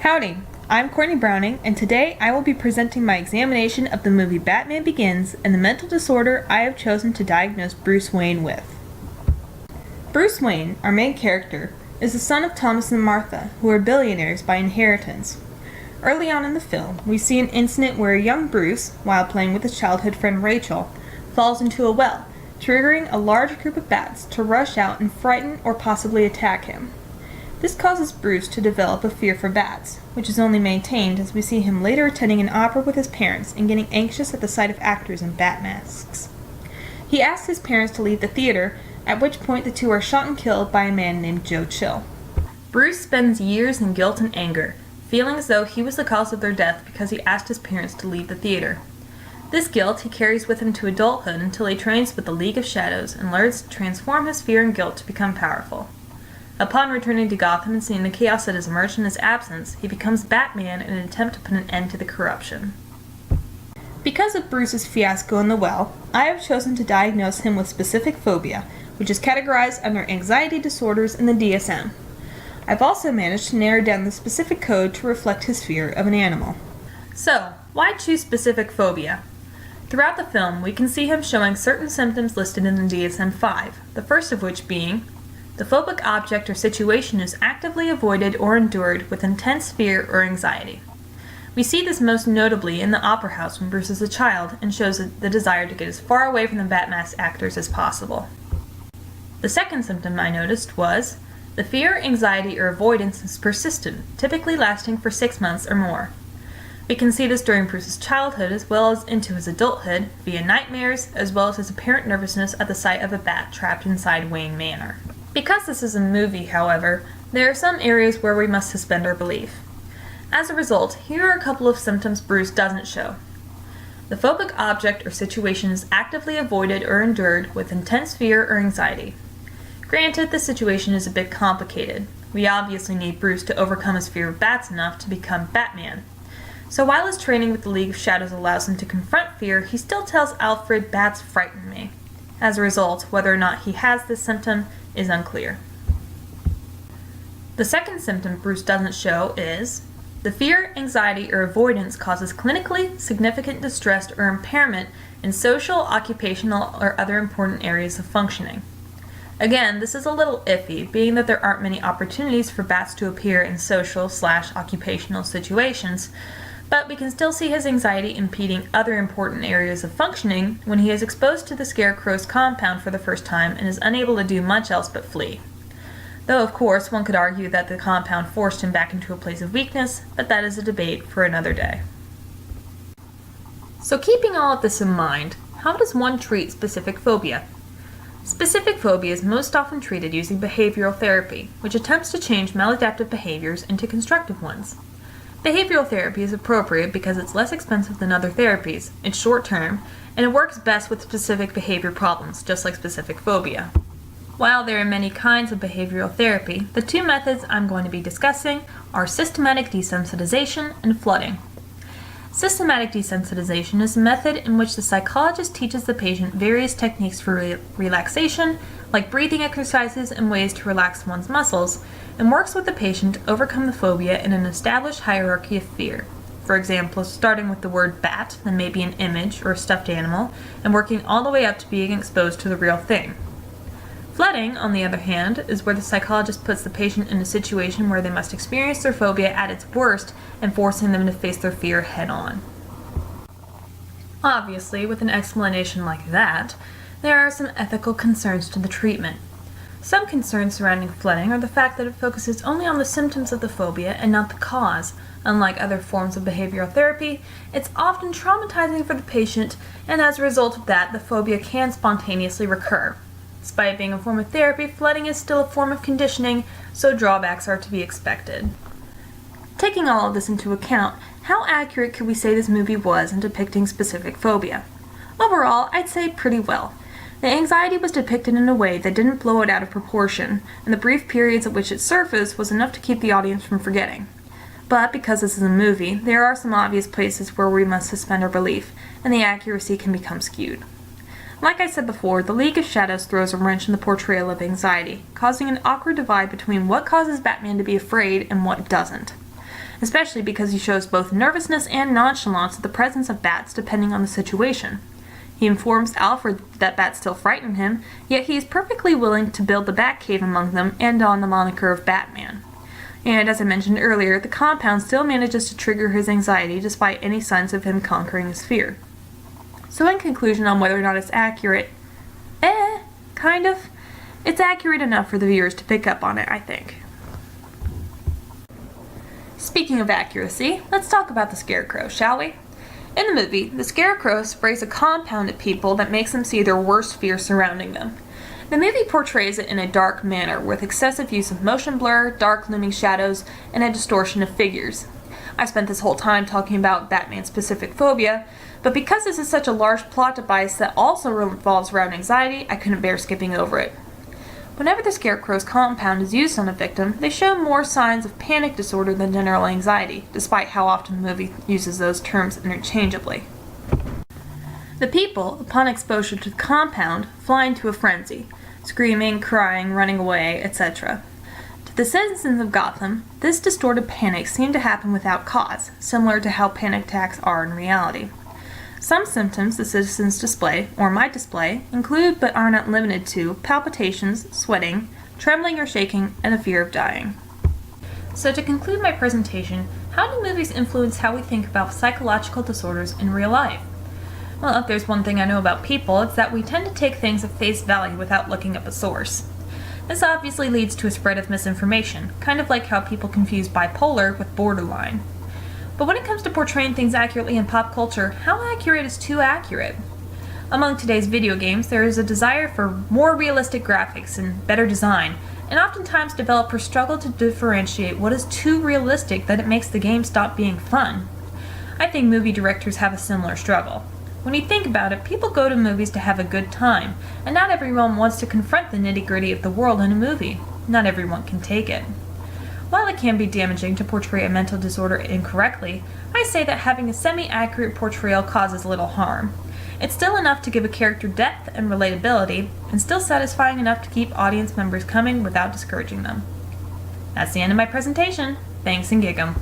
Howdy, I'm Courtney Browning, and today I will be presenting my examination of the movie Batman Begins and the mental disorder I have chosen to diagnose Bruce Wayne with. Bruce Wayne, our main character, is the son of Thomas and Martha, who are billionaires by inheritance. Early on in the film, we see an incident where a young Bruce, while playing with his childhood friend Rachel, falls into a well, triggering a large group of bats to rush out and frighten or possibly attack him. This causes Bruce to develop a fear for bats, which is only maintained as we see him later attending an opera with his parents and getting anxious at the sight of actors in bat masks. He asks his parents to leave the theater, at which point the two are shot and killed by a man named Joe Chill. Bruce spends years in guilt and anger, feeling as though he was the cause of their death because he asked his parents to leave the theater. This guilt he carries with him to adulthood until he trains with the League of Shadows and learns to transform his fear and guilt to become powerful. Upon returning to Gotham and seeing the chaos that has emerged in his absence, he becomes Batman in an attempt to put an end to the corruption. Because of Bruce's fiasco in the well, I have chosen to diagnose him with specific phobia, which is categorized under anxiety disorders in the DSM. I've also managed to narrow down the specific code to reflect his fear of an animal. So, why choose specific phobia? Throughout the film, we can see him showing certain symptoms listed in the DSM-5, the first of which being the phobic object or situation is actively avoided or endured with intense fear or anxiety. We see this most notably in the opera house when Bruce is a child and shows the desire to get as far away from the Batmask actors as possible. The second symptom I noticed was the fear, anxiety, or avoidance is persistent, typically lasting for 6 months or more. We can see this during Bruce's childhood as well as into his adulthood via nightmares as well as his apparent nervousness at the sight of a bat trapped inside Wayne Manor. Because this is a movie, however, there are some areas where we must suspend our belief. As a result, here are a couple of symptoms Bruce doesn't show. The phobic object or situation is actively avoided or endured with intense fear or anxiety. Granted, the situation is a bit complicated. We obviously need Bruce to overcome his fear of bats enough to become Batman. So while his training with the League of Shadows allows him to confront fear, he still tells Alfred, "Bats frighten me." As a result, whether or not he has this symptom is unclear. The second symptom Bruce doesn't show is the fear, anxiety, or avoidance causes clinically significant distress or impairment in social, occupational, or other important areas of functioning. Again, this is a little iffy, being that there aren't many opportunities for bats to appear in social/occupational situations, but we can still see his anxiety impeding other important areas of functioning when he is exposed to the Scarecrow's compound for the first time and is unable to do much else but flee. Though, of course, one could argue that the compound forced him back into a place of weakness, but that is a debate for another day. So keeping all of this in mind, how does one treat specific phobia? Specific phobia is most often treated using behavioral therapy, which attempts to change maladaptive behaviors into constructive ones. Behavioral therapy is appropriate because it's less expensive than other therapies, it's short-term, and it works best with specific behavior problems, just like specific phobia. While there are many kinds of behavioral therapy, the two methods I'm going to be discussing are systematic desensitization and flooding. Systematic desensitization is a method in which the psychologist teaches the patient various techniques for relaxation, like breathing exercises and ways to relax one's muscles, and works with the patient to overcome the phobia in an established hierarchy of fear. For example, starting with the word bat, then maybe an image or a stuffed animal, and working all the way up to being exposed to the real thing. Flooding, on the other hand, is where the psychologist puts the patient in a situation where they must experience their phobia at its worst and forcing them to face their fear head-on. Obviously, with an explanation like that, there are some ethical concerns to the treatment. Some concerns surrounding flooding are the fact that it focuses only on the symptoms of the phobia and not the cause. Unlike other forms of behavioral therapy, it's often traumatizing for the patient, and as a result of that, the phobia can spontaneously recur. Despite being a form of therapy, flooding is still a form of conditioning, so drawbacks are to be expected. Taking all of this into account, how accurate could we say this movie was in depicting specific phobia? Overall, I'd say pretty well. The anxiety was depicted in a way that didn't blow it out of proportion, and the brief periods at which it surfaced was enough to keep the audience from forgetting. But because this is a movie, there are some obvious places where we must suspend our belief, and the accuracy can become skewed. Like I said before, the League of Shadows throws a wrench in the portrayal of anxiety, causing an awkward divide between what causes Batman to be afraid and what doesn't. especially because he shows both nervousness and nonchalance at the presence of bats depending on the situation. He informs Alfred that bats still frighten him, yet he is perfectly willing to build the Batcave among them and don the moniker of Batman. And as I mentioned earlier, the compound still manages to trigger his anxiety despite any signs of him conquering his fear. So in conclusion on whether or not it's accurate, kind of. It's accurate enough for the viewers to pick up on it, I think. Speaking of accuracy, let's talk about the Scarecrow, shall we? In the movie, the Scarecrow sprays a compound at people that makes them see their worst fear surrounding them. The movie portrays it in a dark manner, with excessive use of motion blur, dark looming shadows, and a distortion of figures. I spent this whole time talking about Batman's specific phobia, but because this is such a large plot device that also revolves around anxiety, I couldn't bear skipping over it. Whenever the Scarecrow's compound is used on a victim, they show more signs of panic disorder than general anxiety, despite how often the movie uses those terms interchangeably. The people, upon exposure to the compound, fly into a frenzy, screaming, crying, running away, etc. To the citizens of Gotham, this distorted panic seemed to happen without cause, similar to how panic attacks are in reality. Some symptoms the citizens display, or might display, include but are not limited to palpitations, sweating, trembling or shaking, and a fear of dying. So to conclude my presentation, how do movies influence how we think about psychological disorders in real life? Well, if there's one thing I know about people, it's that we tend to take things at face value without looking up a source. This obviously leads to a spread of misinformation, kind of like how people confuse bipolar with borderline. But when it comes to portraying things accurately in pop culture, how accurate is too accurate? Among today's video games, there is a desire for more realistic graphics and better design, and oftentimes developers struggle to differentiate what is too realistic that it makes the game stop being fun. I think movie directors have a similar struggle. When you think about it, people go to movies to have a good time, and not everyone wants to confront the nitty-gritty of the world in a movie. Not everyone can take it. While it can be damaging to portray a mental disorder incorrectly, I say that having a semi-accurate portrayal causes little harm. It's still enough to give a character depth and relatability, and still satisfying enough to keep audience members coming without discouraging them. That's the end of my presentation. Thanks and gig 'em.